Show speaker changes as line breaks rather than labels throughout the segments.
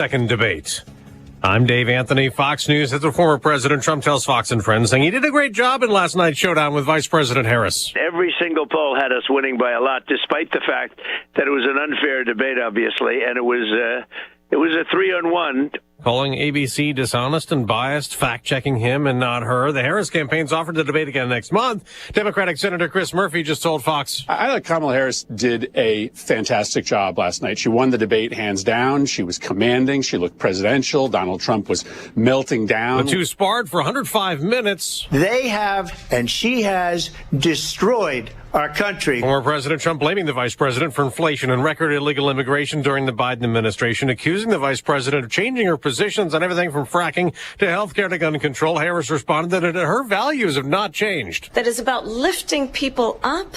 Second debate. I'm Dave Anthony, Fox News. As the former President Trump tells Fox and Friends, saying he did a great job in last night's showdown with Vice President Harris.
Every single poll had us winning by a lot, despite the fact that it was an unfair debate, obviously, and it was a 3-on-1.
Calling ABC dishonest and biased, fact-checking him and not her. The Harris campaign's offered to debate again next month. Democratic Senator Chris Murphy just told Fox.
I thought Kamala Harris did a fantastic job last night. She won the debate hands down. She was commanding. She looked presidential. Donald Trump was melting down.
The two sparred for 105 minutes.
They have, and she has, destroyed our country.
Former President Trump blaming the vice president for inflation and record illegal immigration during the Biden administration, accusing the vice president of changing her positions on everything from fracking to health care to gun control. Harris responded that her values have not changed.
That is about lifting people up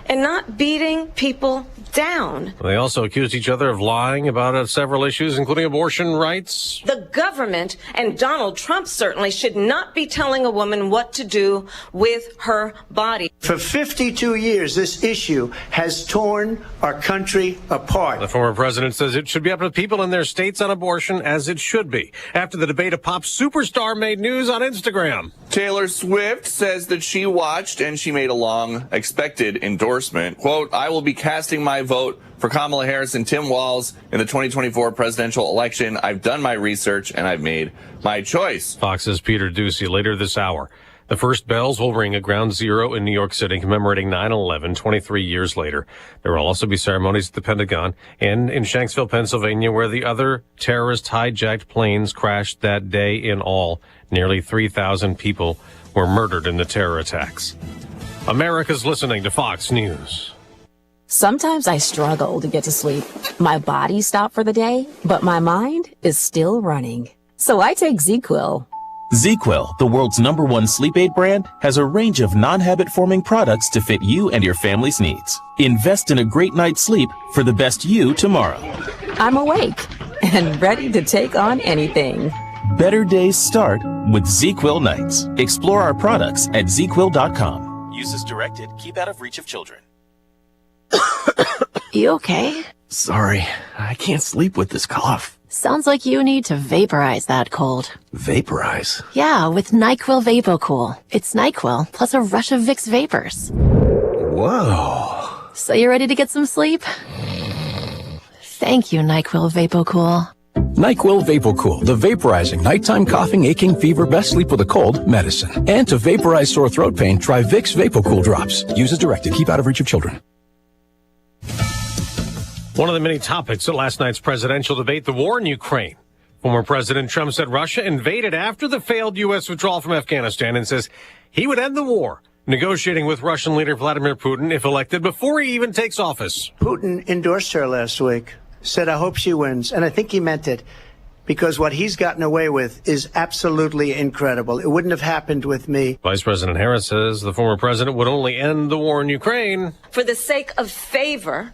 and not beating people down.
They also accused each other of lying about several issues, including abortion rights.
The government and Donald Trump certainly should not be telling a woman what to do with her body.
For 52 years, this issue has torn our country apart.
The former president says it should be up to people in their states on abortion, as it should be. After the debate, a pop superstar made news on Instagram.
Taylor Swift says that she watched and she made a long expected endorsement. Quote, I will be casting my vote for Kamala Harris and Tim Walz in the 2024 presidential election. I've done my research and I've made my choice.
Fox's Peter Ducey later this hour. The first bells will ring at Ground Zero in New York City, commemorating 9/11 23 years later. There will also be ceremonies at the Pentagon and in Shanksville, Pennsylvania, where the other terrorist hijacked planes crashed that day. In all, nearly 3,000 people were murdered in the terror attacks. America's listening to Fox News.
Sometimes I struggle to get to sleep. My body stopped for the day, but my mind is still running. So I take ZzzQuil.
ZzzQuil, the world's #1 sleep aid brand, has a range of non-habit-forming products to fit you and your family's needs. Invest in a great night's sleep for the best you tomorrow.
I'm awake and ready to take on anything.
Better days start with ZzzQuil nights. Explore our products at ZzzQuil.com. Use as directed. Keep out of reach of children.
You okay?
Sorry, I can't sleep with this cough.
Sounds like you need to vaporize that cold.
Vaporize?
Yeah, with NyQuil VapoCool. It's NyQuil plus a rush of Vicks vapors.
Whoa.
So you ready to get some sleep? Thank you, NyQuil VapoCool.
NyQuil VapoCool, the vaporizing nighttime coughing, aching, fever, best sleep with a cold medicine. And to vaporize sore throat pain, try Vicks VapoCool drops. Use as directed. Keep out of reach of children.
One of the many topics at last night's presidential debate, the war in Ukraine. Former President Trump said Russia invaded after the failed U.S. withdrawal from Afghanistan and says he would end the war, negotiating with Russian leader Vladimir Putin if elected before he even takes office.
Putin endorsed her last week, said, I hope she wins. And I think he meant it, because what he's gotten away with is absolutely incredible. It wouldn't have happened with me.
Vice President Harris says the former president would only end the war in Ukraine
For the sake of favor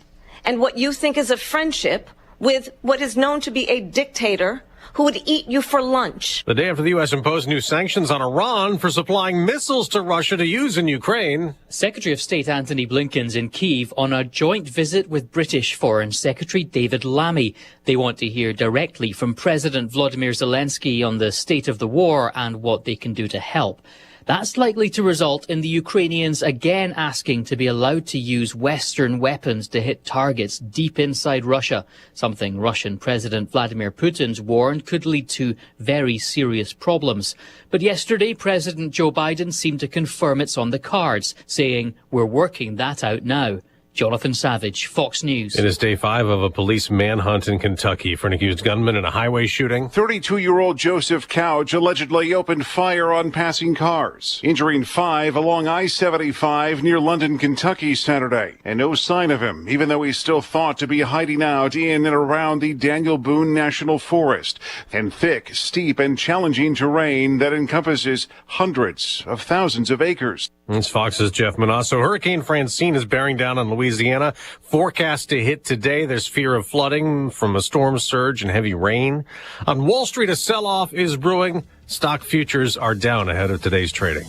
and what you think is a friendship with what is known to be a dictator who would eat you for lunch.
the day after the U.S. imposed new sanctions on Iran for supplying missiles to Russia to use in Ukraine.
Secretary of State Antony Blinken's in Kyiv on a joint visit with British Foreign Secretary David Lammy. They want to hear directly from President Volodymyr Zelensky on the state of the war and what they can do to help. That's likely to result in the Ukrainians again asking to be allowed to use Western weapons to hit targets deep inside Russia, something Russian President Vladimir Putin's warned could lead to very serious problems. But yesterday, President Joe Biden seemed to confirm it's on the cards, saying, we're working that out now. Jonathan Savage, Fox News.
It is day 5 of a police manhunt in Kentucky for an accused gunman in a highway shooting.
32-year-old Joseph Couch allegedly opened fire on passing cars, injuring 5 along I-75 near London, Kentucky Saturday. And no sign of him, even though he's still thought to be hiding out in and around the Daniel Boone National Forest and thick, steep, and challenging terrain that encompasses hundreds of thousands of acres.
It's Fox's Jeff Manasso. Hurricane Francine is bearing down on Louisiana. Forecast to hit today. There's fear of flooding from a storm surge and heavy rain. On Wall Street, a sell-off is brewing. Stock futures are down ahead of today's trading.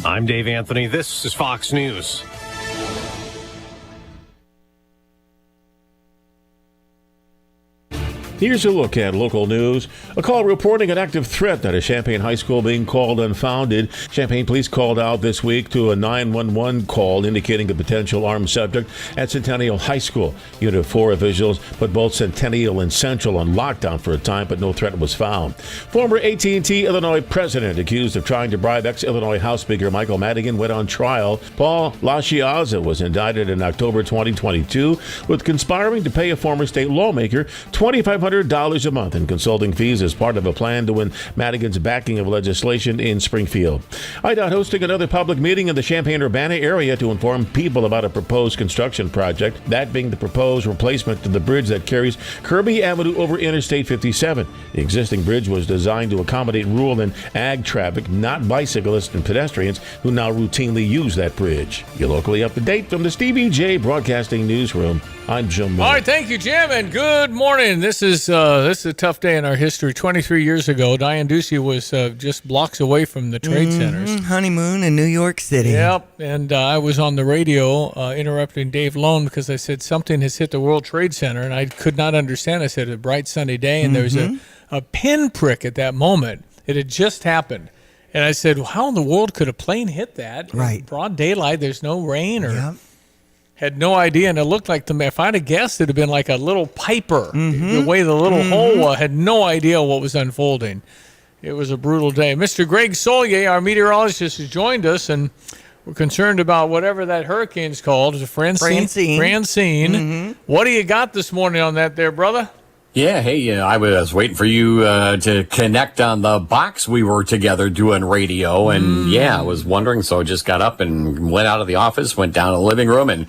I'm Dave Anthony. This is Fox News.
Here's a look at local news. A call reporting an active threat at a Champaign high school being called unfounded. Champaign police called out this week to a 911 call indicating a potential armed subject at Centennial High School. Unit 4 officials put both Centennial and Central on lockdown for a time, but no threat was found. Former AT&T Illinois president accused of trying to bribe ex-Illinois House Speaker Michael Madigan went on trial. Paul LaChiazza was indicted in October 2022 with conspiring to pay a former state lawmaker $2,500 a month in consulting fees as part of a plan to win Madigan's backing of legislation in Springfield. IDOT hosting another public meeting in the Champaign-Urbana area to inform people about a proposed construction project, that being the proposed replacement to the bridge that carries Kirby Avenue over Interstate 57. The existing bridge was designed to accommodate rural and ag traffic, not bicyclists and pedestrians who now routinely use that bridge. You're locally up to date from the Stevie Jay Broadcasting Newsroom. I'm Jim Miller.
All right, thank you, Jim, and good morning. This is a tough day in our history. 23 years ago, Diane Ducey was just blocks away from the trade centers.
Honeymoon in New York City.
Yep, and I was on the radio interrupting Dave Lone because I said something has hit the World Trade Center, and I could not understand. I said a bright sunny day, and there was a pinprick at that moment. It had just happened. And I said, well, how in the world could a plane hit that?
Right.
In broad daylight, there's no rain or... Yep. Had no idea, and it looked like if I'd have guessed, it'd have been like a little Piper. The way the little hole was, had no idea what was unfolding. It was a brutal day. Mr. Greg Solier, our meteorologist, has joined us, and we're concerned about whatever that hurricane's called. It's a Francine. What do you got this morning on that there, brother?
Yeah, hey, I was waiting for you to connect on the box. We were together doing radio, and I was wondering, so I just got up and went out of the office, went down to the living room, and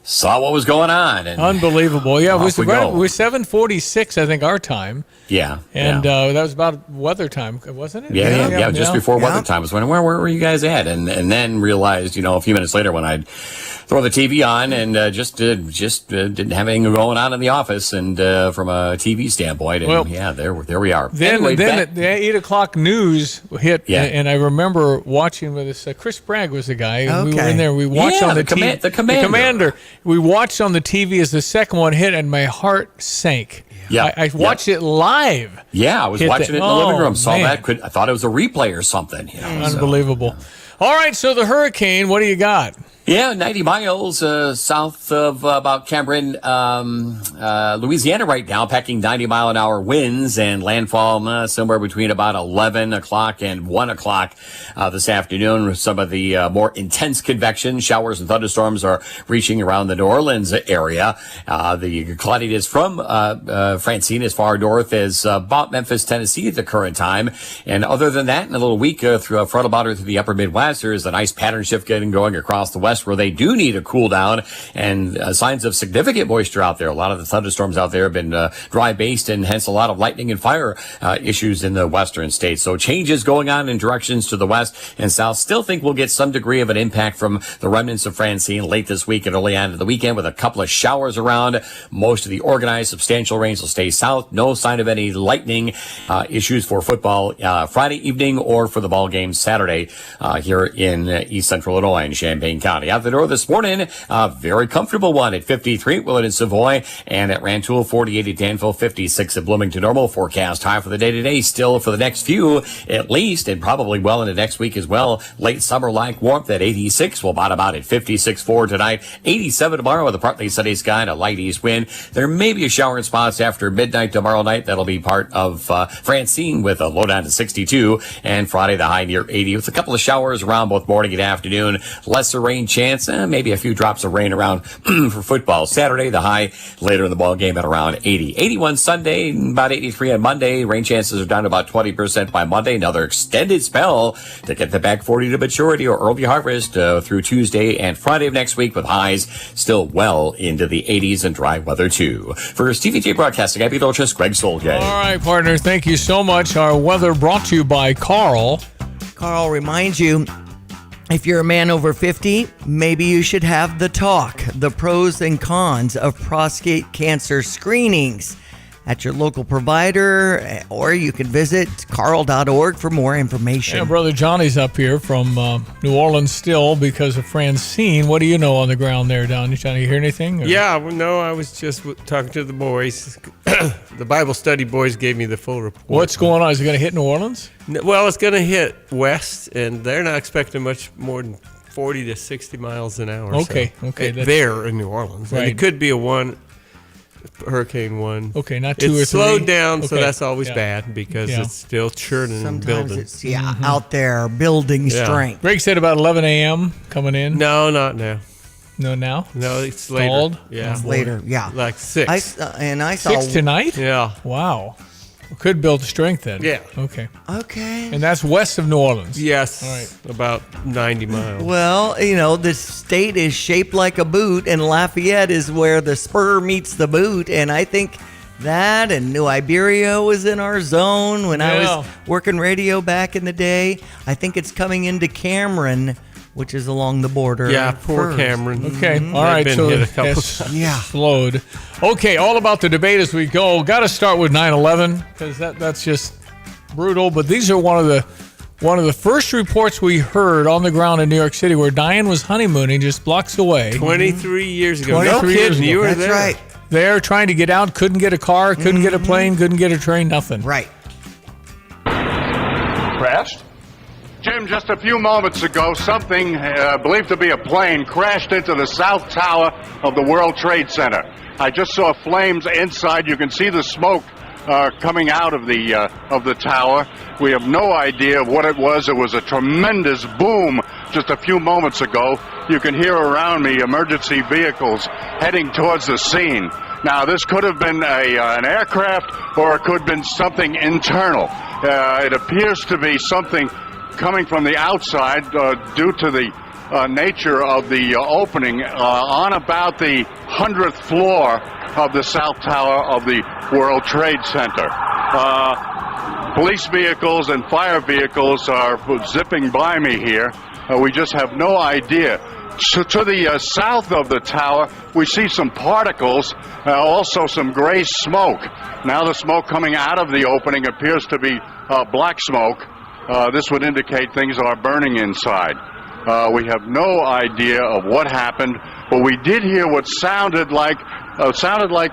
saw what was going on. And
unbelievable. Yeah, it was 7:46, I think, our time.
Yeah.
And that was about weather time, wasn't it?
Yeah, just before weather time. I was wondering, where were you guys at? And then realized, a few minutes later when I'd throw the TV on and just didn't have anything going on in the office and from a TV standpoint. And there we are.
Then at the 8 o'clock news hit, and I remember watching with us. Chris Bragg was the guy. Okay. We were in there. We watched on the TV.
The commander.
We watched on the TV as the second one hit, and my heart sank.
Yeah,
I watched it live.
Yeah, I was watching it in the living room. Saw that. I thought it was a replay or something.
Unbelievable. All right, so the hurricane. What do you got?
Yeah, 90 miles south of about Cameron, Louisiana right now, packing 90-mile-an-hour winds and landfall somewhere between about 11 o'clock and 1 o'clock this afternoon. Some of the more intense convection showers and thunderstorms are reaching around the New Orleans area. The cloudiness from Francine as far north as about Memphis, Tennessee at the current time. And other than that, in a little week through a frontal boundary through the upper Midwest, there is a nice pattern shift going across the west, where they do need a cool down and signs of significant moisture out there. A lot of the thunderstorms out there have been dry based, and hence a lot of lightning and fire issues in the western states. So changes going on in directions to the west and south. Still think we'll get some degree of an impact from the remnants of Francine late this week and early on in the weekend, with a couple of showers around. Most of the organized substantial rains will stay south. No sign of any lightning issues for football Friday evening or for the ball game Saturday here in east central Illinois and Champaign County. Out the door this morning, a very comfortable one at 53 at Willett and Savoy, and at Rantoul, 48 at Danville, 56 at Bloomington Normal. Forecast high for the day today, still for the next few at least, and probably well into next week as well. Late summer-like warmth at 86. We'll bottom out at 56 for tonight. 87 tomorrow with a partly sunny sky and a light east wind. There may be a shower in spots after midnight tomorrow night. That'll be part of Francine with a low down to 62, and Friday the high near 80 with a couple of showers around both morning and afternoon. Lesser rain chance, maybe a few drops of rain around for football. Saturday, the high later in the ball game at around 80. 81 Sunday, about 83 on Monday. Rain chances are down to about 20% by Monday. Another extended spell to get the back 40 to maturity or early harvest through Tuesday and Friday of next week, with highs still well into the 80s and dry weather too. For Stevie Jay Broadcasting, I'm meteorologist Greg Solgay.
All right, partner, thank you so much. Our weather brought to you by Carl.
Carl reminds you, if you're a man over 50, maybe you should have the talk, the pros and cons of prostate cancer screenings. at your local provider, or you can visit carl.org for more information.
Yeah, Brother Johnny's up here from New Orleans still because of Francine. What do you know on the ground there, Donnie? Johnny, you hear anything? Or?
Yeah, well, no, I was just talking to the boys. The Bible study boys gave me the full report.
What's going on? Is it going to hit New Orleans?
Well, it's going to hit west, and they're not expecting much more than 40 to 60 miles an hour.
Okay,
so
okay.
There in New Orleans.
Right.
And it could be a Hurricane 1.
Okay, not 2 or 3.
It's slowed down,
okay.
so that's always bad because it's still churning and building.
Sometimes it's, out there building strength.
Greg said about 11 a.m. coming in.
No, not now.
No, now?
No, it's
Stalled?
later. Yeah.
It's later, yeah.
Like 6.
I saw
6 tonight?
Yeah.
Wow. Could build strength then.
Yeah.
Okay.
Okay.
And that's west of New Orleans.
Yes.
All right.
About 90 miles.
Well, the state is shaped like a boot, and Lafayette is where the spur meets the boot. And I think that and New Iberia was in our zone when I was working radio back in the day. I think it's coming into Cameron, which is along the border.
Yeah, poor Cameron.
Okay, all right.
Been
So
hit a couple
it's
times.
slowed. Okay, all about the debate as we go. Got to start with 9/11 because that's just brutal. But these are one of the first reports we heard on the ground in New York City where Diane was honeymooning just blocks away.
23 years ago.
23 years ago.
You were
That's
there.
right.
There trying to get out, couldn't get a car, couldn't get a plane, couldn't get a train, nothing.
Right.
Crashed? Jim, just a few moments ago, something believed to be a plane crashed into the South Tower of the World Trade Center. I just saw flames inside. You can see the smoke coming out of the tower. We have no idea of what it was. It was a tremendous boom just a few moments ago. You can hear around me emergency vehicles heading towards the scene. Now, this could have been an aircraft, or it could have been something internal. It appears to be something coming from the outside due to the nature of the opening on about the 100th floor of the South Tower of the World Trade Center. Police vehicles and fire vehicles are zipping by me here. We just have no idea. So to the south of the tower, we see some particles, also some gray smoke. Now the smoke coming out of the opening appears to be black smoke. This would indicate things are burning inside. We have no idea of what happened, but we did hear what sounded like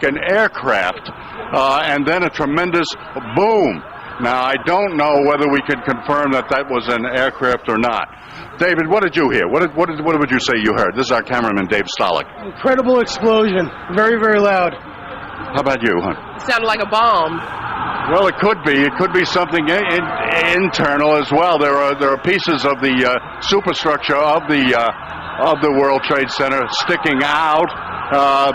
an aircraft, and then a tremendous boom. Now, I don't know whether we can confirm that was an aircraft or not. David, what did you hear? What would you say you heard? This is our cameraman, Dave Stolick.
Incredible explosion. Very, very loud.
How about you, hon?
It sounded like a bomb.
Well, it could be. It could be something internal as well. There are pieces of the superstructure of the World Trade Center sticking out,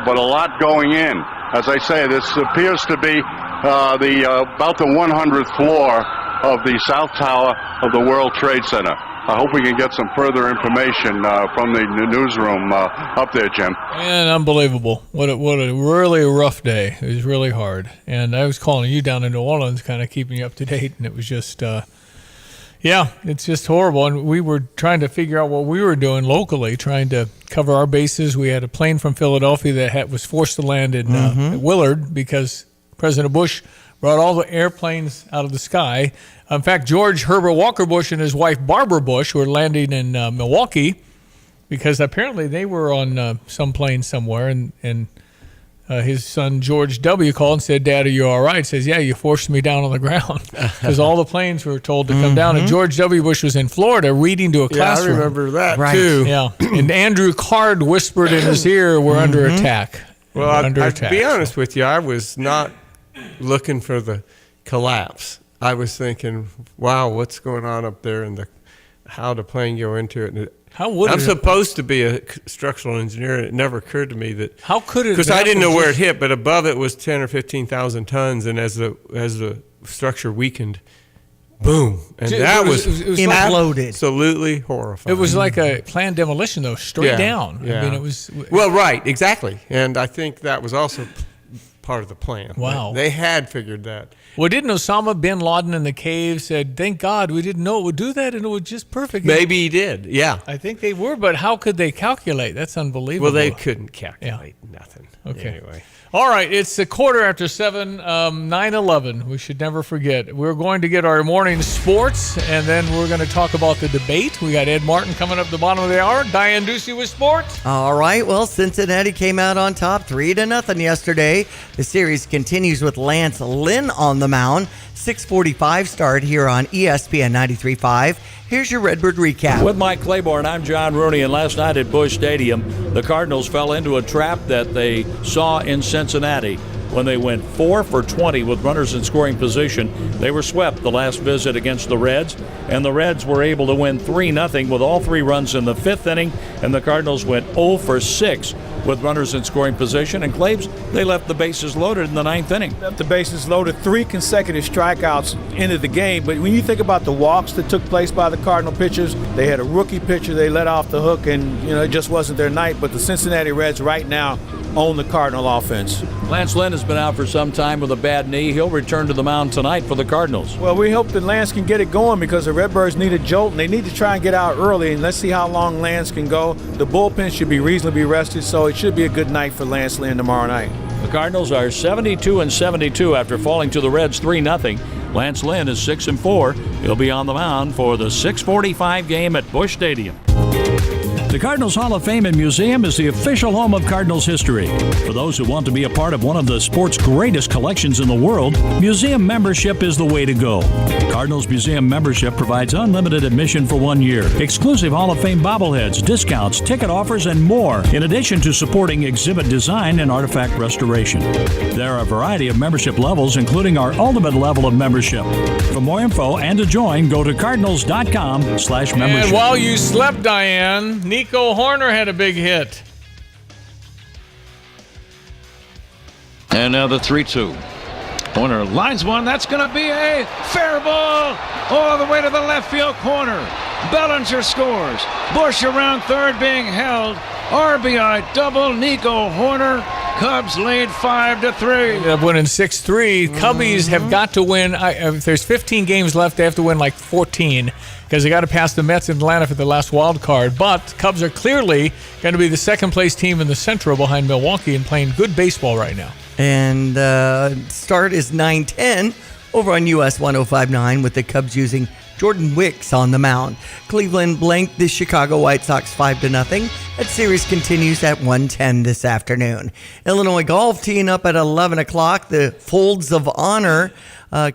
but a lot going in. As I say, this appears to be about the 100th floor of the South Tower of the World Trade Center. I hope we can get some further information from the newsroom up there, Jim.
And unbelievable. What a really rough day. It was really hard. And I was calling you down in New Orleans, kind of keeping you up to date, and it was just, it's just horrible. And we were trying to figure out what we were doing locally, trying to cover our bases. We had a plane from Philadelphia that was forced to land in Willard because President Bush brought all the airplanes out of the sky. In fact, George Herbert Walker Bush and his wife Barbara Bush were landing in Milwaukee because apparently they were on some plane somewhere, and his son George W. called and said, "Dad, are you all right?" He says, "Yeah, you forced me down on the ground," because all the planes were told to come down. And George W. Bush was in Florida reading to a classroom.
Yeah, I remember that
too. Yeah, and Andrew Card whispered in his ear, "We're under attack."
Well, I'll be honest with you, I was not looking for the collapse. I was thinking, wow, what's going on up there, and how the plane go into it. And I'm supposed to be a structural engineer, and it never occurred to me that.
How could it?
Because I didn't know where it hit, but above it was 10 or 15,000 tons, and as the structure weakened, boom, and that was
imploded.
Absolutely horrifying.
It was like a planned demolition, though, straight down.
Yeah.
I mean, it was.
Well, right, exactly, and I think that was also part of the plan.
Wow.
They had figured that.
Well, didn't Osama bin Laden in the cave said, "Thank God we didn't know it would do that, and it was just perfect."
Maybe he did, yeah.
I think they were, but how could they calculate? That's unbelievable.
Well, they couldn't calculate nothing.
Okay.
Anyway.
All right, it's a 7:15, 9/11. We should never forget. We're going to get our morning sports, and then we're going to talk about the debate. We got Ed Martin coming up at the bottom of the hour. Diane Ducey with sports.
All right, well, Cincinnati came out on top 3-0 yesterday. The series continues with Lance Lynn on the mound. 6:45 start here on ESPN 93.5. Here's your Redbird recap.
With Mike Claiborne, I'm John Rooney, and last night at Busch Stadium, the Cardinals fell into a trap that they saw in Cincinnati. When they went 4 for 20 with runners in scoring position, they were swept the last visit against the Reds, and the Reds were able to win 3-0 with all 3 runs in the 5th inning, and the Cardinals went 0 for 6 with runners in scoring position, and Claibs, they left the bases loaded in the 9th inning.
Left the bases loaded, 3 consecutive strikeouts ended the game, but when you think about the walks that took place by the Cardinal pitchers, they had a rookie pitcher they let off the hook, and it just wasn't their night, but the Cincinnati Reds right now own the Cardinal offense.
Lance Lynn has been out for some time with a bad knee. He'll return to the mound tonight for the Cardinals.
Well, we hope that Lance can get it going because the Redbirds need a jolt, and they need to try and get out early, and let's see how long Lance can go. The bullpen should be reasonably rested, so it should be a good night for Lance Lynn tomorrow night.
The Cardinals are 72-72 after falling to the Reds 3-0. Lance Lynn is 6-4. He'll be on the mound for the 6:45 game at Busch Stadium. The Cardinals Hall of Fame and Museum is the official home of Cardinals history. For those who want to be a part of one of the sport's greatest collections in the world, museum membership is the way to go. Cardinals Museum membership provides unlimited admission for 1 year, exclusive Hall of Fame bobbleheads, discounts, ticket offers, and more, in addition to supporting exhibit design and artifact restoration. There are a variety of membership levels, including our ultimate level of membership. For more info and to join, go to cardinals.com/membership.
And while you slept, Diane, Nico Horner had a big hit.
And now the 3-2. Horner lines one. That's going to be a fair ball all the way to the left field corner. Bellinger scores. Busch around third being held. RBI double. Nico Horner. Cubs lead 5-3.
Ended up winning 6-3. Cubbies have got to win. If there's 15 games left, they have to win like 14 because they got to pass the Mets in Atlanta for the last wild card. But Cubs are clearly going to be the second-place team in the Central behind Milwaukee and playing good baseball right now.
And start is 9:10 over on US 105.9 with the Cubs using Jordan Wicks on the mound. Cleveland blanked the Chicago White Sox 5-0. That series continues at 1:10 this afternoon. Illinois golf teeing up at 11 o'clock. The Folds of Honor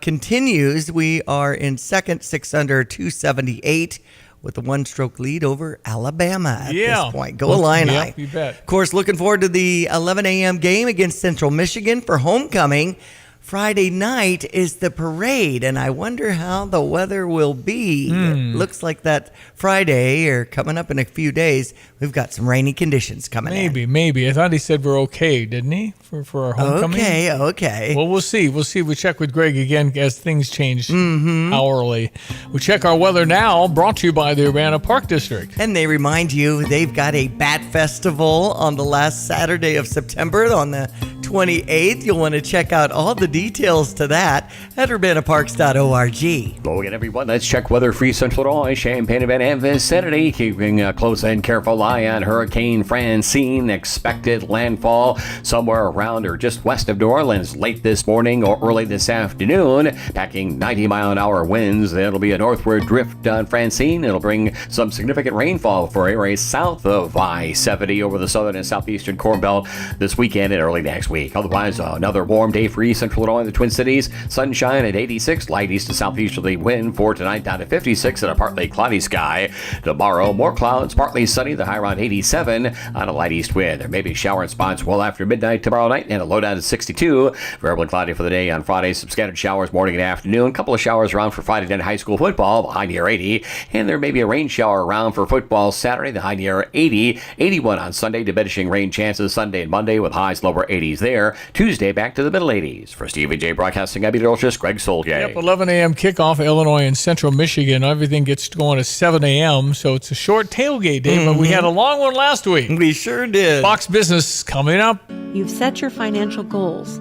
continues. We are in second, 6 under, 278. With a 1-stroke lead over Alabama at this point. Go Illini.
Yeah, you bet.
Of course, looking forward to the 11 a.m. game against Central Michigan for homecoming. Friday night is the parade, and I wonder how the weather will be. It looks like that Friday, or coming up in a few days, we've got some rainy conditions coming in.
Maybe. I thought he said we're okay, didn't he, for our homecoming?
Okay.
Well, we'll see. We check with Greg again as things change hourly. We check our weather now, brought to you by the Urbana Park District.
And they remind you they've got a Bat Festival on the last Saturday of September on the 28th. You'll want to check out all the details to that at urbanaparks.org.
Hello again, everyone. Let's check weather-free Central Illinois, Champaign-Urbana, and vicinity. Keeping a close and careful eye on Hurricane Francine. Expected landfall somewhere around or just west of New Orleans late this morning or early this afternoon. Packing 90-mile-an-hour winds. It'll be a northward drift on Francine. It'll bring some significant rainfall for areas south of I-70 over the southern and southeastern Corn Belt this weekend and early next week. Otherwise, another warm day for East Central Illinois and the Twin Cities. Sunshine at 86, light east to southeasterly wind 4 tonight down to 56 and a partly cloudy sky. Tomorrow, more clouds, partly sunny, the high around 87 on a light east wind. There may be showering spots well after midnight tomorrow night and a low down to 62. Variable and cloudy for the day on Friday. Some scattered showers morning and afternoon. Couple of showers around for Friday night high school football, the high near 80. And there may be a rain shower around for football Saturday, the high near 80. 81 on Sunday, diminishing rain chances Sunday and Monday with highs lower 80s there. Tuesday back to the middle 80s. For Stevie Jay Broadcasting, I'm meteorologist Greg Solgay.
Yep, 11 a.m. kickoff, Illinois and Central Michigan. Everything gets going at 7 a.m., so it's a short tailgate day, but we had a long one last week.
We sure did.
Fox Business coming up.
You've set your financial goals.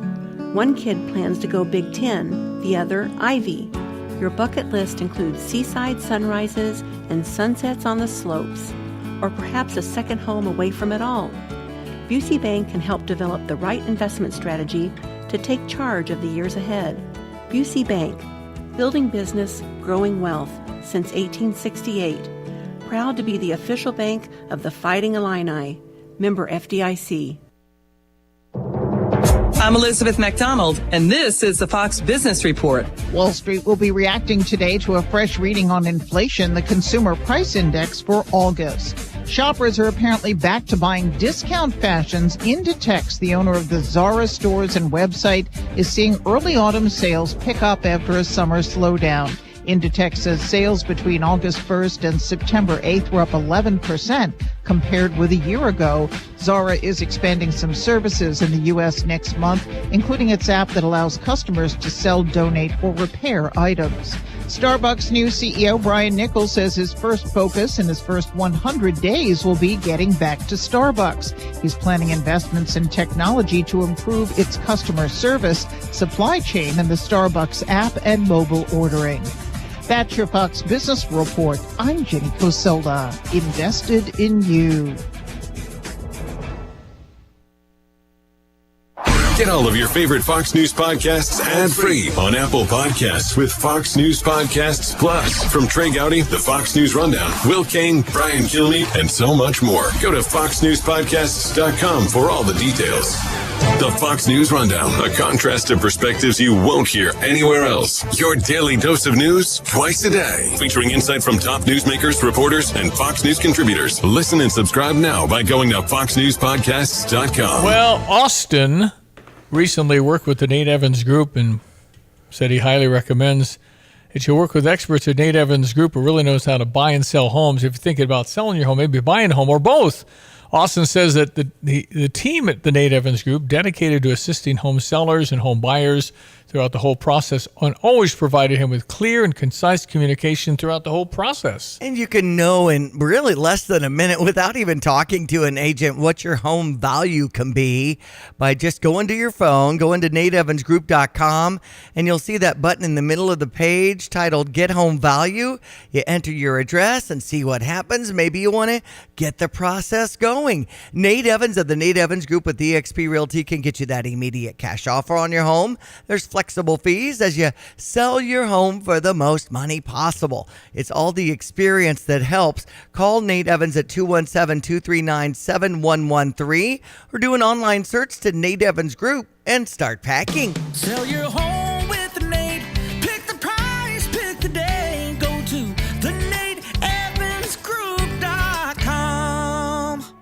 One kid plans to go Big Ten, the other Ivy. Your bucket list includes seaside sunrises and sunsets on the slopes, or perhaps a second home away from it all. Busey Bank can help develop the right investment strategy to take charge of the years ahead. Busey Bank, building business, growing wealth since 1868. Proud to be the official bank of the Fighting Illini. Member FDIC.
I'm Elizabeth McDonald, and this is the Fox Business Report.
Wall Street will be reacting today to a fresh reading on inflation, the Consumer Price Index for August. Shoppers are apparently back to buying discount fashions. Inditex, the owner of the Zara stores and website, is seeing early autumn sales pick up after a summer slowdown. Inditex says sales between August 1st and September 8th were up 11% compared with a year ago. Zara is expanding some services in the U.S. next month, including its app that allows customers to sell, donate, or repair items. Starbucks' new CEO, Brian Nichols, says his first focus in his first 100 days will be getting back to Starbucks. He's planning investments in technology to improve its customer service, supply chain, and the Starbucks app and mobile ordering. That's your Fox Business Report. I'm Jenny Coselda. Invested in you.
Get all of your favorite Fox News podcasts ad-free on Apple Podcasts with Fox News Podcasts Plus. From Trey Gowdy, the Fox News Rundown, Will Kane, Brian Kilmeade, and so much more. Go to foxnewspodcasts.com for all the details. The Fox News Rundown, a contrast of perspectives you won't hear anywhere else. Your daily dose of news twice a day, featuring insight from top newsmakers, reporters, and Fox News contributors. Listen and subscribe now by going to foxnewspodcasts.com.
Well, Austin recently worked with the Nate Evans Group and said he highly recommends that you work with experts at Nate Evans Group who really knows how to buy and sell homes. If you're thinking about selling your home, maybe buying a home, or both. Austin says that the team at the Nate Evans Group, dedicated to assisting home sellers and home buyers throughout the whole process, and always provided him with clear and concise communication throughout the whole process.
And you can know in really less than a minute, without even talking to an agent, what your home value can be by just going to your phone, going to nateevansgroup.com, and you'll see that button in the middle of the page titled Get Home Value. You enter your address and see what happens. Maybe you want to get the process going. Nate Evans of the Nate Evans Group with eXp Realty can get you that immediate cash offer on your home. There's flexible fees as you sell your home for the most money possible. It's all the experience that helps. Call Nate Evans at 217-239-7113 or do an online search to Nate Evans Group and start packing.
Sell your home with Nate. Pick the price, pick the day. Go to the NateEvansGroup.com.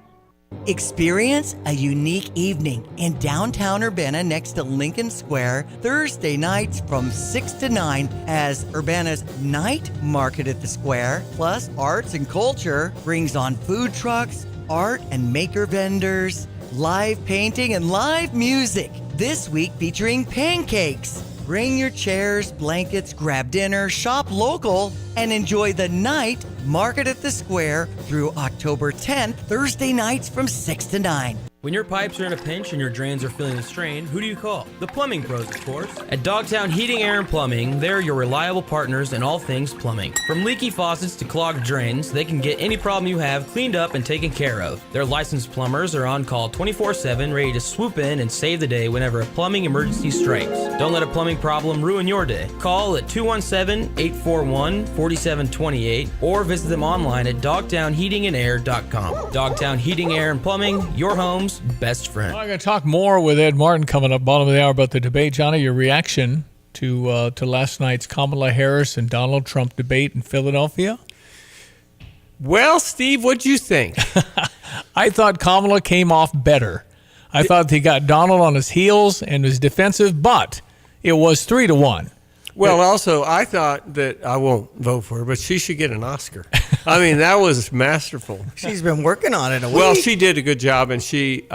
Experience a unique evening in downtown Urbana next to Lincoln Square Thursday nights from 6 to 9 as Urbana's Night Market at the Square, plus arts and culture, brings on food trucks, art and maker vendors, live painting, and live music. This week featuring pancakes. Bring your chairs, blankets, grab dinner, shop local, and enjoy the Night Market at the Square through October 10th, Thursday nights from 6 to 9.
When your pipes are in a pinch and your drains are feeling the strain, who do you call? The plumbing pros, of course. At Dogtown Heating, Air, and Plumbing, they're your reliable partners in all things plumbing. From leaky faucets to clogged drains, they can get any problem you have cleaned up and taken care of. Their licensed plumbers are on call 24/7, ready to swoop in and save the day whenever a plumbing emergency strikes. Don't let a plumbing problem ruin your day. Call at 217-841-4728 or visit them online at dogtownheatingandair.com. Dogtown Heating, Air, and Plumbing, your home's best friend.
Well, I'm going to talk more with Ed Martin coming up bottom of the hour about the debate. Johnny, your reaction to last night's Kamala Harris and Donald Trump debate in Philadelphia?
Well, Steve, what'd you think?
I thought Kamala came off better. I thought he got Donald on his heels and was defensive, but it was 3-1.
Well, also, I thought that I won't vote for her, but she should get an Oscar. I mean, that was masterful.
She's been working on it a week.
Well, she did a good job, and she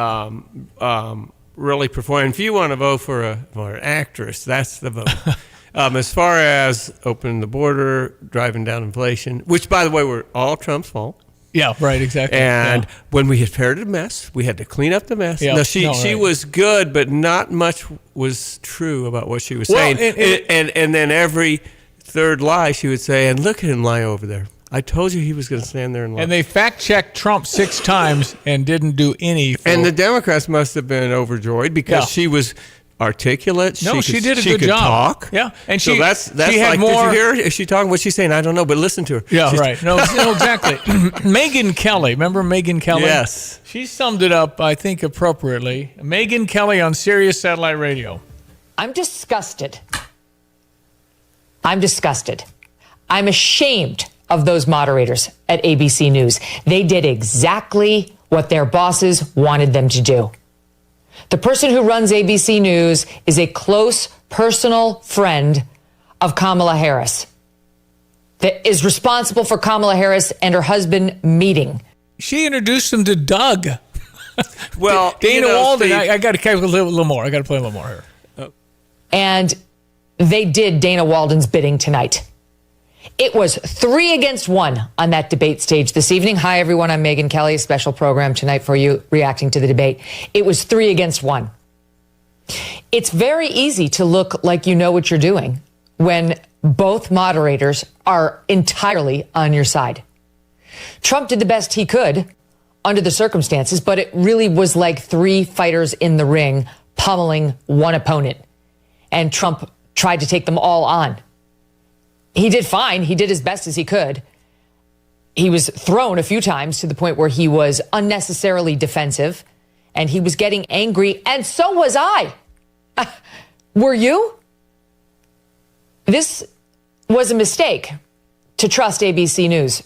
really performed. If you want to vote for an actress, that's the vote. As far as opening the border, driving down inflation, which, by the way, were all Trump's fault.
Yeah, right, exactly.
And when we had inherited a mess, we had to clean up the mess.
Yeah,
no, she was good, but not much was true about what she was saying. And then every third lie she would say, and look at him lie over there. I told you he was going to stand there and lie.
And they fact-checked Trump 6 times and didn't do any.
And the Democrats must have been overjoyed because she was articulate.
No, she did a
she
good
could
job.
Talk.
Yeah, and
so that's
she had
like,
more.
Did you hear her? Is she talking? What's she saying? I don't know, but listen to her.
Yeah, right. No, exactly. Megyn Kelly. Remember Megyn Kelly?
Yes.
She summed it up, I think, appropriately. Megyn Kelly on Sirius Satellite Radio.
I'm disgusted. I'm disgusted. I'm ashamed of those moderators at ABC News. They did exactly what their bosses wanted them to do. The person who runs ABC News is a close personal friend of Kamala Harris that is responsible for Kamala Harris and her husband meeting.
She introduced him to Doug.
Well,
Dana Walden.
Steve,
I got to play a little more. I got to play a little more here.
And they did Dana Walden's bidding tonight. It was 3 against 1 on that debate stage this evening. Hi, everyone. I'm Megyn Kelly, a special program tonight for you reacting to the debate. It was 3 against 1. It's very easy to look like you know what you're doing when both moderators are entirely on your side. Trump did the best he could under the circumstances, but it really was like 3 fighters in the ring pummeling one opponent. And Trump tried to take them all on. He did fine. He did as best as he could. He was thrown a few times to the point where he was unnecessarily defensive and he was getting angry. And so was I. Were you? This was a mistake to trust ABC News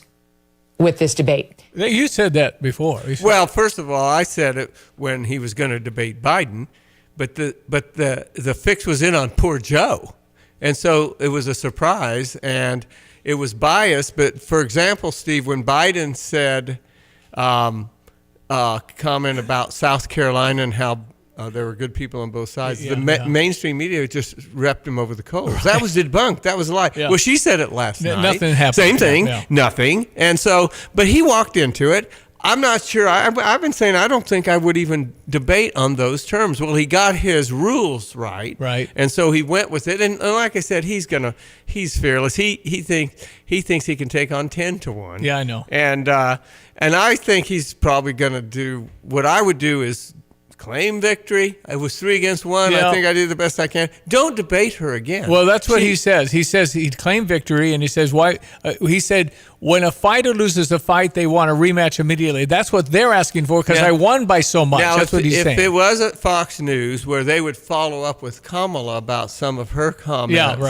with this debate.
You said that before.
Well, first of all, I said it when he was going to debate Biden, but the fix was in on poor Joe. And so it was a surprise, and it was biased. But, for example, Steve, when Biden said comment about South Carolina and how there were good people on both sides, mainstream media just repped him over the coals. Right. That was debunked. That was a lie. Yeah. Well, she said it last night.
Nothing happened.
Same thing. Yeah. Nothing. And so, but he walked into it. I'm not sure. I've been saying I don't think I would even debate on those terms. Well, he got his rules right, and so he went with it. And like I said, he's fearless. He thinks he can take on 10-1.
Yeah, I know.
And I think he's probably going to do what I would do is claim victory. It was 3 against 1.
Yeah.
I think I did the best I can. Don't debate her again.
Well, that's what he says. He says he'd claim victory, and he says why. He said when a fighter loses a fight, they want a rematch immediately. That's what they're asking for because I won by so much.
Now,
that's what he's saying.
If it was at Fox News where they would follow up with Kamala about some of her comments,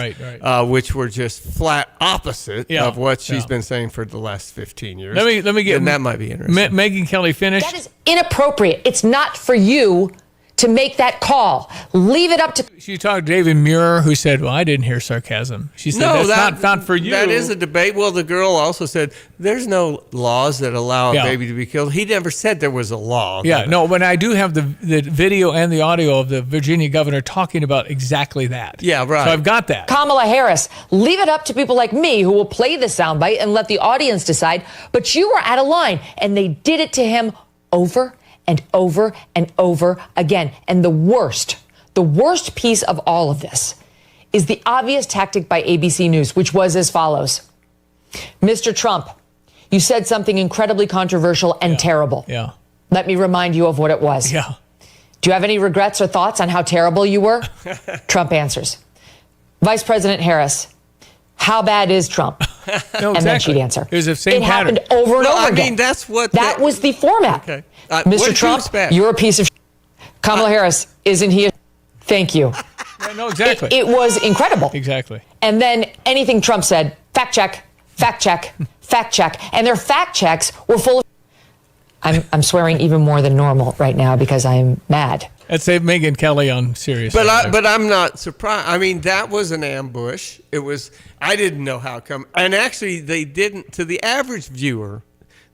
which were just flat opposite of what she's been saying for the last 15 years.
Let me get.
And that might be interesting.
Megyn Kelly finished.
That is inappropriate. It's not for you to make that call. Leave it up to...
She talked to David Muir, who said, well, I didn't hear sarcasm. She said, that's not for you.
That is a debate. Well, the girl also said, there's no laws that allow a baby to be killed. He never said there was a law.
Yeah, no, but I do have the video and the audio of the Virginia governor talking about exactly that.
Yeah, right.
So I've got that.
Kamala Harris, leave it up to people like me who will play the soundbite and let the audience decide. But you were out of line, and they did it to him over and over and over again. And the worst piece of all of this is the obvious tactic by ABC News, which was as follows. Mr. Trump, you said something incredibly controversial and terrible.
Yeah.
Let me remind you of what it was.
Yeah.
Do you have any regrets or thoughts on how terrible you were? Trump answers. Vice President Harris, how bad is Trump?
No,
and then she'd answer.
It was the same
happened over and over again.
I mean, that's what...
That was the format.
Okay.
Mr. Trump, you're a piece of Kamala Harris, isn't he? Thank you.
Yeah, no, exactly.
It was incredible.
Exactly.
And then anything Trump said, fact check, fact check, fact check. And their fact checks were full of... I'm swearing even more than normal right now because I'm mad.
Let's say Megyn Kelly on Sirius.
But I'm not surprised. I mean, that was an ambush. It was... I didn't know how it come. And actually, they didn't... To the average viewer...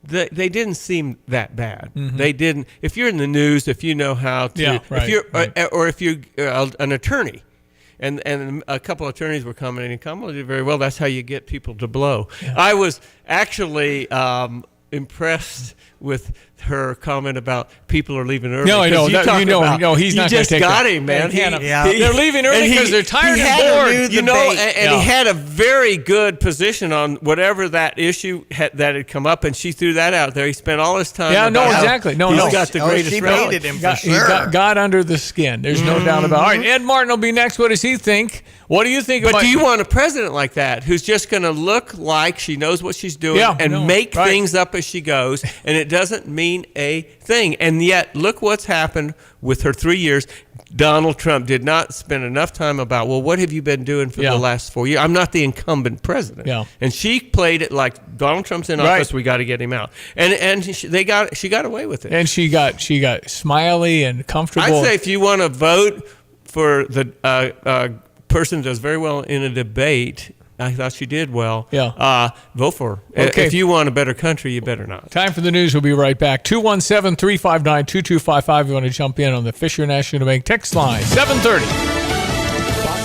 They didn't seem that bad. Mm-hmm. They didn't. If you're in the news, if you know how to, if you're, or if you're an attorney, and a couple of attorneys were commenting, Kamala did very well. That's how you get people to blow. Yeah. I was actually impressed with her comment about people are leaving early.
No, I know. He's not going to take
got
that.
him, man.
They're leaving early because they're tired and bored.
And he had a very good position on whatever that issue that had come up, and she threw that out there. He spent all his time.
Exactly.
He's got the greatest
she
rally.
baited him for
He
sure.
got under the skin. There's no doubt about it. All right, Ed Martin will be next. What does he think? What do you think about...
But do you want a president like that who's just going to look like she knows what she's doing and make things up as she goes, and it doesn't mean a thing? And yet, look what's happened with her 3 years. Donald Trump did not spend enough time about, well, what have you been doing for the last 4 years? I'm not the incumbent president.
Yeah.
And she played it like Donald Trump's in office. We got to get him out. And she got away with it.
And she got smiley and comfortable.
I'd say if you want to vote for the person does very well in a debate, I thought she did well. Vote for her.
Okay.
If you want a better country, you better not.
Time for the news. We'll be right back. 217-359-2255. You want to jump in on the Fisher National Bank text line. 7:30.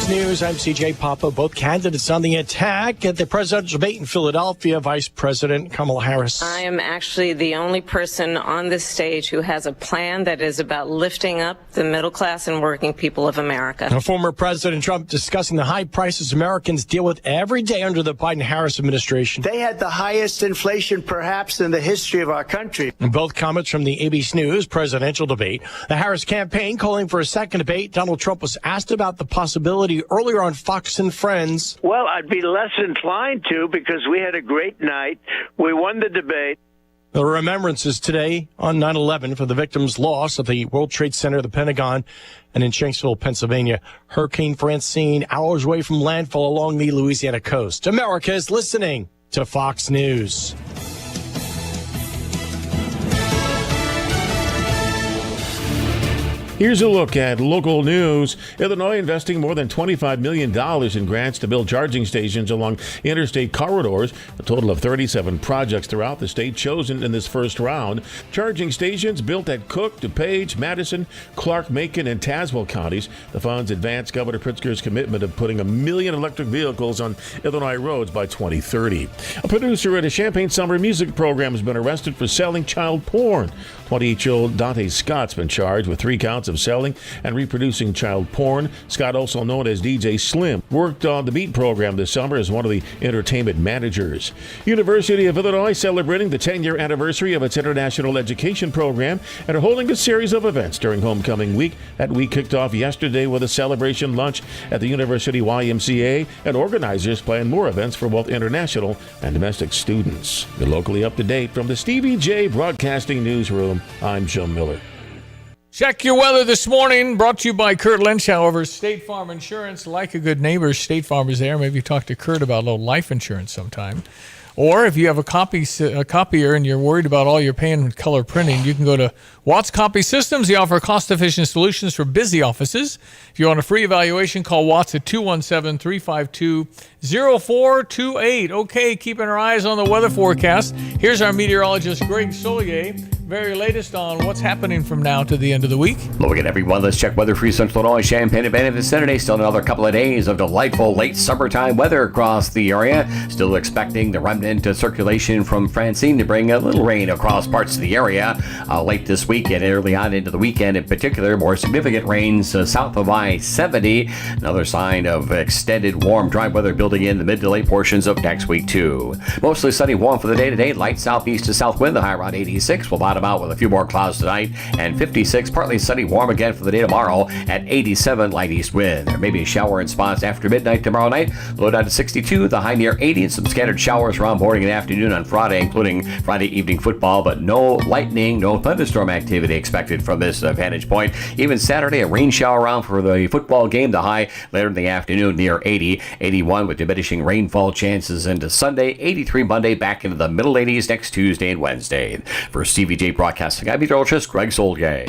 Fox News, I'm CJ Papa. Both candidates on the attack at the presidential debate in Philadelphia. Vice President Kamala Harris.
I am actually the only person on this stage who has a plan that is about lifting up the middle class and working people of America.
Now, former President Trump discussing the high prices Americans deal with every day under the Biden-Harris administration.
They had the highest inflation perhaps in the history of our country.
And both comments from the ABC News presidential debate. The Harris campaign calling for a second debate. Donald Trump was asked about the possibility earlier on Fox and Friends.
Well, I'd be less inclined to because we had a great night. We won the debate.
The remembrances today on 9/11 for the victims' loss at the World Trade Center, the Pentagon, and in Shanksville, Pennsylvania. Hurricane Francine, hours away from landfall along the Louisiana coast. America is listening to Fox News.
Here's a look at local news. Illinois investing more than $25 million in grants to build charging stations along interstate corridors. A total of 37 projects throughout the state chosen in this first round. Charging stations built at Cook, DuPage, Madison, Clark, Macon, and Tazewell counties. The funds advance Governor Pritzker's commitment of putting 1 million electric vehicles on Illinois roads by 2030. A producer at a Champaign summer music program has been arrested for selling child porn. 28-year-old Dante Scott's been charged with 3 counts of selling and reproducing child porn. Scott, also known as DJ Slim, worked on the Beat program this summer as one of the entertainment managers. University of Illinois celebrating the 10-year anniversary of its international education program and are holding a series of events during homecoming week. That week kicked off yesterday with a celebration lunch at the University YMCA, and organizers plan more events for both international and domestic students. You're locally up to date from the Stevie Jay Broadcasting Newsroom. I'm Jim Miller.
Check your weather this morning, brought to you by Kurt Lynch. However, State Farm Insurance, like a good neighbor, State Farm is there. Maybe talk to Kurt about a little life insurance sometime. Or if you have a copier and you're worried about all you're paying with color printing, you can go to Watts Copy Systems. They offer cost-efficient solutions for busy offices. If you want a free evaluation, call Watts at 217-352-0428. Okay, keeping our eyes on the weather forecast. Here's our meteorologist, Greg Solier. Very latest on what's happening from now to the end of the week.
Look at everyone. Let's check weather-free Central Illinois, Champaign, and Benton vicinity. Still another couple of days of delightful late summertime weather across the area. Still expecting the remnant circulation from Francine to bring a little rain across parts of the area late this week and early on into the weekend. In particular, more significant rains south of I-70. Another sign of extended warm, dry weather building in the mid to late portions of next week, too. Mostly sunny, warm for the day today. Light southeast to south wind, the high around 86. We'll bottom out with a few more clouds tonight, and 56. Partly sunny, warm again for the day tomorrow at 87, light east wind. There may be a shower in spots after midnight tomorrow night. Low down to 62, the high near 80, and some scattered showers around morning and afternoon on Friday, including Friday evening football, but no lightning, no thunderstorm activity expected from this vantage point. Even Saturday, a rain shower around for the football game, the high later in the afternoon near 80, 81 with diminishing rainfall chances into Sunday, 83 Monday, back into the middle 80s next Tuesday and Wednesday. For Stevie Jay Broadcasting, I'm meteorologist Greg Solgay.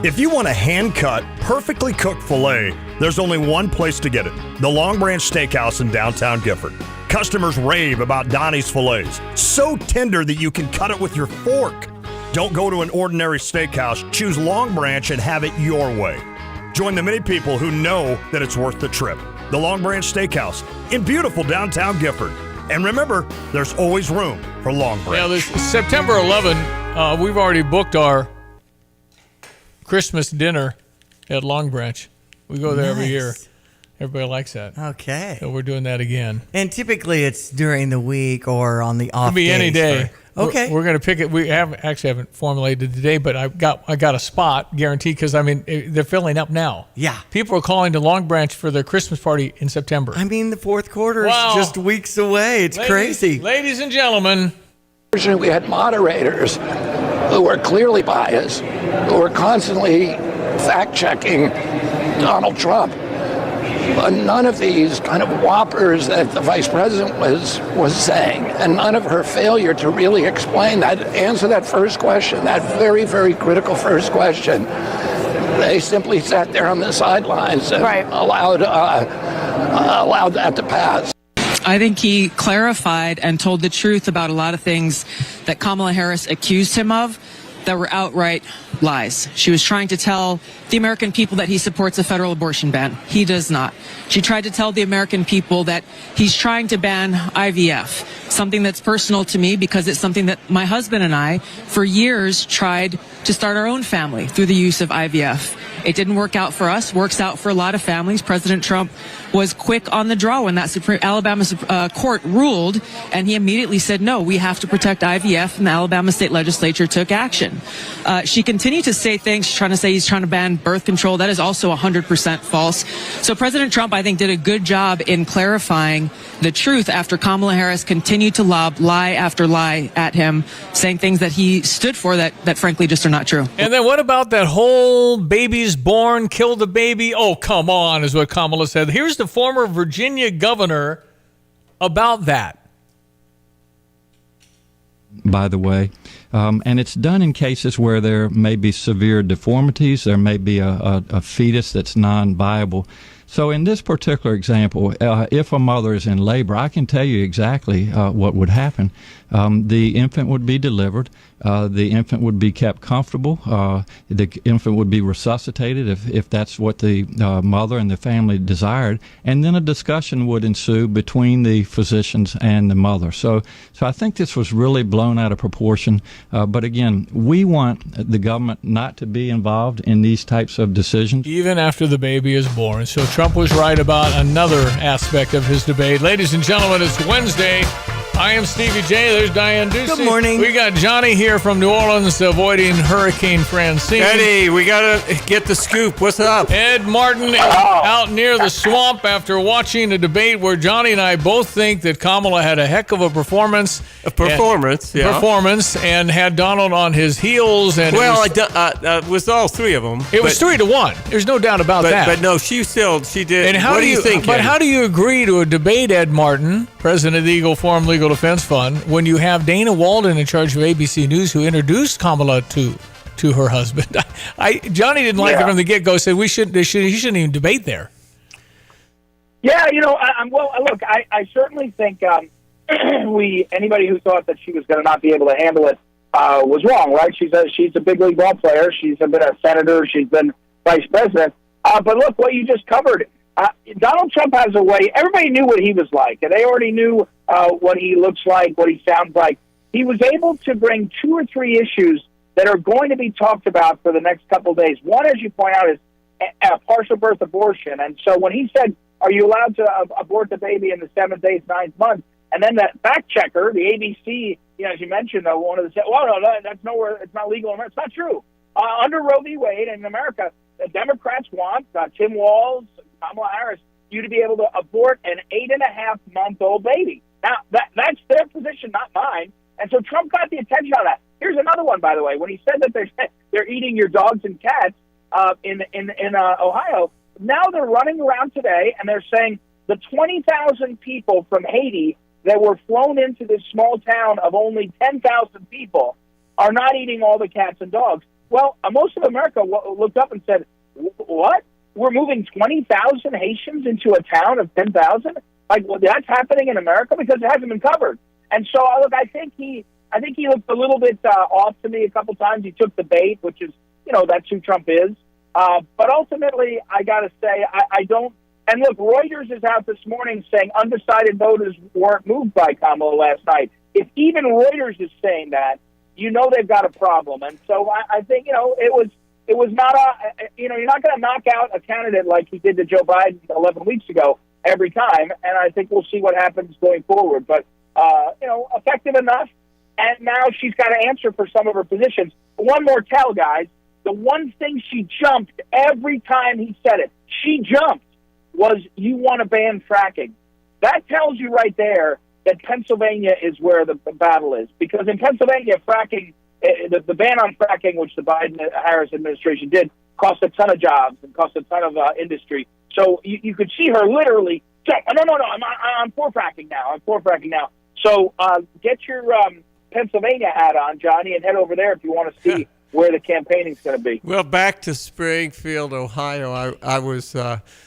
If you want a hand-cut, perfectly cooked filet, there's only one place to get it. The Long Branch Steakhouse in downtown Gifford. Customers rave about Donnie's fillets. So tender that you can cut it with your fork. Don't go to an ordinary steakhouse. Choose Long Branch and have it your way. Join the many people who know that it's worth the trip. The Long Branch Steakhouse in beautiful downtown Gifford. And remember, there's always room for Long Branch.
Yeah, this September 11, we've already booked our Christmas dinner at Long Branch. We go there every year. Everybody likes that.
Okay.
So we're doing that again.
And typically it's during the week or on the off
It could be any day.
Okay.
We're going to pick it. We haven't formulated today, but I got a spot guaranteed because, I mean, they're filling up now.
Yeah.
People are calling to Long Branch for their Christmas party in September.
I mean, the fourth quarter is just weeks away. It's crazy.
Ladies and gentlemen.
We had moderators who were clearly biased, who were constantly fact-checking Donald Trump. But none of these kind of whoppers that the vice president was saying, and none of her failure to really explain that, answer that first question, that very, very critical first question. They simply sat there on the sidelines and allowed that to pass.
I think he clarified and told the truth about a lot of things that Kamala Harris accused him of that were outright lies. She was trying to tell the American people that he supports a federal abortion ban. He does not. She tried to tell the American people that he's trying to ban IVF, something that's personal to me because it's something that my husband and I, for years, tried to start our own family through the use of IVF. It didn't work out for us, works out for a lot of families. President Trump was quick on the draw when that Alabama court ruled, and he immediately said, no, we have to protect IVF, and the Alabama state legislature took action. She continued to say things. She's trying to say he's trying to ban birth control. That is also 100% false. So President Trump, I think, did a good job in clarifying the truth after Kamala Harris continued to lob lie after lie at him, saying things that he stood for that frankly just are not true.
And then what about that whole baby's born, kill the baby? Oh, come on, is what Kamala said. Here's the former Virginia governor about that.
By the way, and it's done in cases where there may be severe deformities, there may be a fetus that's non-viable. So in this particular example, if a mother is in labor, I can tell you exactly what would happen. The infant would be delivered. The infant would be kept comfortable. The infant would be resuscitated if that's what the mother and the family desired. And then a discussion would ensue between the physicians and the mother. So I think this was really blown out of proportion. But again, we want the government not to be involved in these types of decisions.
Even after the baby is born. So Trump was right about another aspect of his debate. Ladies and gentlemen, it's Wednesday. I am Stevie Jay. There's Diane Ducey.
Good morning.
We got Johnny here from New Orleans avoiding Hurricane Francine.
Eddie, we got to get the scoop. What's up?
Ed Martin out near the swamp after watching a debate where Johnny and I both think that Kamala had a heck of a performance. Performance, and had Donald on his heels. And
it was all three of them.
It was 3-1. There's no doubt about that.
But no, she did.
And
what do you think?
But
Eddie?
how do you agree to a debate, Ed Martin, president of the Eagle Forum Legal Defense Fund, when you have Dana Walden in charge of ABC News, who introduced Kamala to her husband? Johnny didn't like it from the get-go. Said he shouldn't even debate there.
Yeah, look, I certainly think anybody who thought that she was going to not be able to handle it was wrong, right? She's a big league ball player. She's been a senator. She's been vice president. But look, what you just covered. Donald Trump has a way. Everybody knew what he was like, and they already knew what he looks like, what he sounds like. He was able to bring 2 or 3 issues that are going to be talked about for the next couple of days. One, as you point out, is partial birth abortion. And so when he said, are you allowed to abort the baby in the 7th, 8th, 9th month? And then that fact checker, the ABC, as you mentioned, one of the said, well, no, that's nowhere, it's not legal in America. It's not true. Under Roe v. Wade in America, the Democrats want Tim Walz, Kamala Harris, you to be able to abort an 8.5-month-old baby. Now, that's their position, not mine. And so Trump got the attention on that. Here's another one, by the way. When he said that they're eating your dogs and cats in Ohio, now they're running around today and they're saying the 20,000 people from Haiti that were flown into this small town of only 10,000 people are not eating all the cats and dogs. Well, most of America looked up and said, what? We're moving 20,000 Haitians into a town of 10,000? That's happening in America? Because it hasn't been covered. And so, look, I think he looked a little bit off to me a couple times. He took the bait, which is, that's who Trump is. But ultimately, I got to say, I don't And look, Reuters is out this morning saying undecided voters weren't moved by Kamala last night. If even Reuters is saying that, you know they've got a problem. And so I think, it was not you're not going to knock out a candidate like he did to Joe Biden 11 weeks ago every time. And I think we'll see what happens going forward. But, effective enough. And now she's got to answer for some of her positions. One more tell, guys. The one thing she jumped every time he said it, was you want to ban fracking. That tells you right there that Pennsylvania is where the battle is. Because in Pennsylvania, fracking, the ban on fracking, which the Biden-Harris administration did, cost a ton of jobs and cost a ton of industry. So you could see her literally say, no, I'm for fracking now. So get your Pennsylvania hat on, Johnny, and head over there if you want to see where the campaigning's going to be.
Well, back to Springfield, Ohio, I was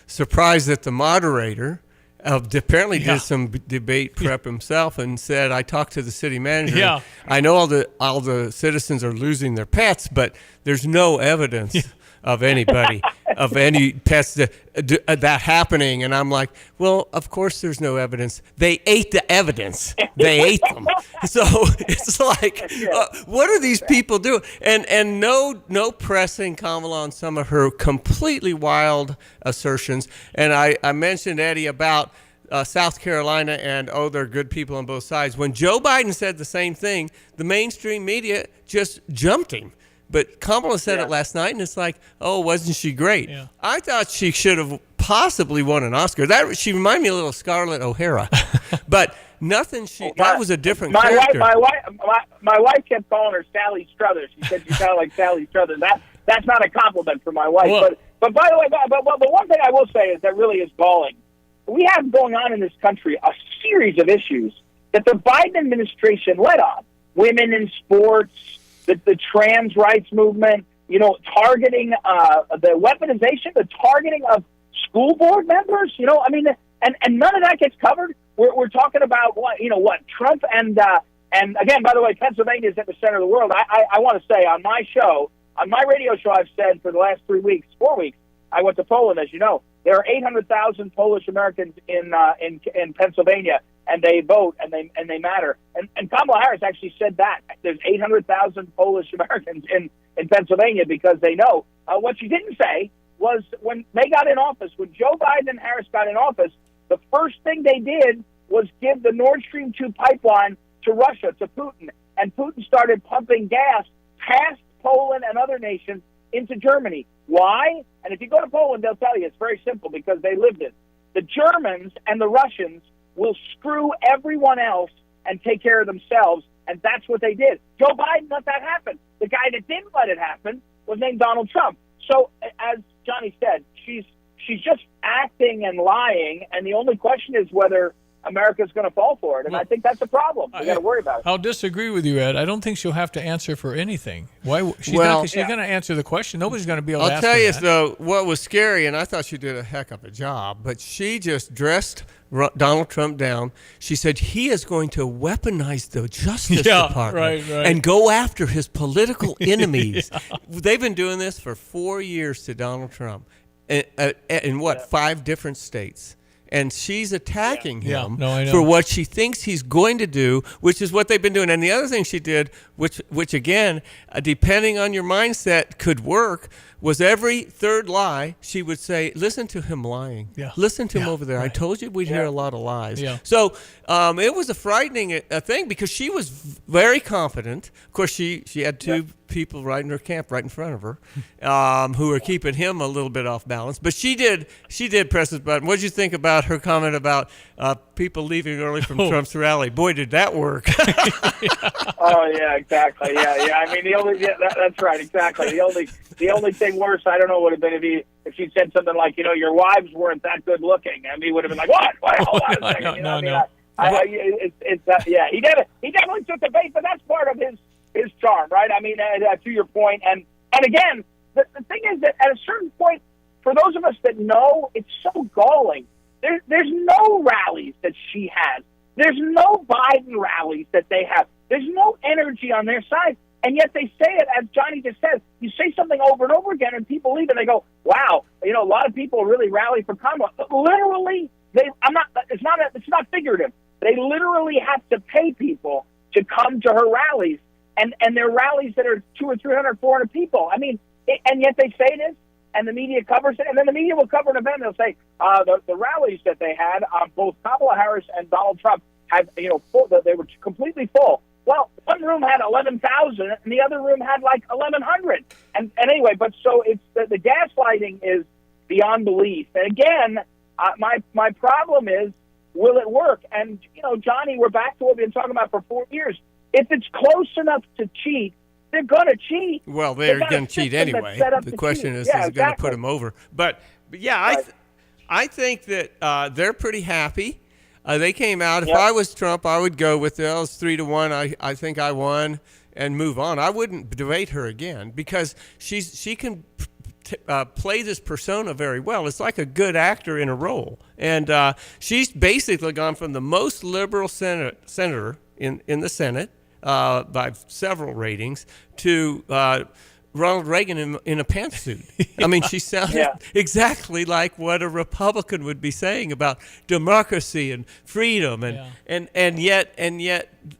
surprised that the moderator apparently did some debate prep himself and said, I talked to the city manager.
Yeah.
I know all the citizens are losing their pets, but there's no evidence of anybody, of any pets that happening. And I'm like, well, of course there's no evidence. They ate the evidence. They ate them. So it's like, what are these people doing? And no pressing Kamala on some of her completely wild assertions. And I mentioned, Eddie, about South Carolina and, they're good people on both sides. When Joe Biden said the same thing, the mainstream media just jumped him. But Kamala said it last night, and it's like, wasn't she great? Yeah. I thought she should have possibly won an Oscar. She reminded me a little of Scarlett O'Hara. But nothing, that was a different character.
My wife kept calling her Sally Struthers. She said she sounded like Sally Struthers. That's not a compliment for my wife.
Well,
but by the way, but one thing I will say is that really is galling. We have going on in this country a series of issues that the Biden administration led on. Women in sports, the trans rights movement, targeting the weaponization, the targeting of school board members, and none of that gets covered. We're talking about Trump and again, by the way, Pennsylvania is at the center of the world. I want to say on my radio show, I've said for the last 4 weeks, I went to Poland, as you know. There are 800,000 Polish Americans in Pennsylvania, and they vote and they matter. And Kamala Harris actually said that there's 800,000 Polish Americans in Pennsylvania because they know. What she didn't say was when they got in office, when Joe Biden and Harris got in office, the first thing they did was give the Nord Stream 2 pipeline to Russia, to Putin, and Putin started pumping gas past Poland and other nations into Germany. Why? And if you go to Poland, they'll tell you it's very simple because they lived it. The Germans and the Russians will screw everyone else and take care of themselves, and that's what they did. Joe Biden let that happen. The guy that didn't let it happen was named Donald Trump. So, as Johnny said, she's just acting and lying, and the only question is whether America's going to fall for it, and I think that's a problem. We got to worry about it.
I'll disagree with you, Ed. I don't think she'll have to answer for anything. Why? She's going to answer the question. Nobody's going to be able to ask her
I'll tell you,
that.
though, what was scary, and I thought she did a heck of a job, but she just dressed Donald Trump down. She said he is going to weaponize the Justice Department and go after his political enemies. They've been doing this for 4 years to Donald Trump in 5 different states. And she's attacking him for what she thinks he's going to do, which is what they've been doing. And the other thing she did, which again, depending on your mindset, could work, was every third lie, she would say, listen to him lying. Yeah. Listen to him over there. Right. I told you we'd hear a lot of lies. Yeah. So it was a frightening thing because she was very confident. Of course, she had 2 people right in her camp, right in front of her, who were keeping him a little bit off balance. But she did press his button. What did you think about her comment about people leaving early from Trump's rally? Boy, did that work.
Oh yeah, exactly. Yeah. I mean, that's right, exactly. The only thing worse, I don't know, would have been if she said something like, your wives weren't that good looking. I mean, he would have been like, what? Hold on a second. He definitely took the bait, but that's part of his charm, right? I mean, to your point, and again, the thing is that at a certain point, for those of us that know, it's so galling. There's no rallies that she has. There's no Biden rallies that they have. There's no energy on their side. And yet they say it, as Johnny just said, you say something over and over again and people leave and they go, wow, a lot of people really rally for Kamala. Literally, it's not figurative. They literally have to pay people to come to her rallies, and they're rallies that are 200 or 300, 400 people. I mean, and yet they say this, and the media covers it, and then the media will cover an event. And they'll say the rallies that they had, both Kamala Harris and Donald Trump had, full, they were completely full. Well, one room had 11,000, and the other room had like 1,100. And anyway, but so it's the gaslighting is beyond belief. And again, my problem is, will it work? And Johnny, we're back to what we've been talking about for 4 years. If it's close enough to cheat, they're going to cheat.
Well, they're going to cheat anyway. The question is it going to put them over? But yeah, I think that they're pretty happy. They came out. If I was Trump, I would go with it was 3-1. I think I won and move on. I wouldn't debate her again because she can play this persona very well. It's like a good actor in a role. And she's basically gone from the most liberal senator in the Senate by several ratings to Ronald Reagan in a pantsuit. I mean, she sounded exactly like what a Republican would be saying about democracy and freedom, and yet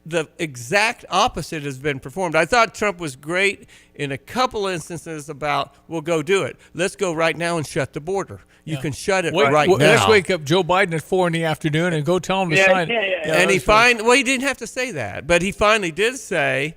the exact opposite has been performed. I thought Trump was great in a couple instances about, we'll go do it. Let's go right now and shut the border. You can shut it right now.
Let's wake up Joe Biden at 4 PM and go tell him to sign.
And he didn't have to say that, but he finally did say,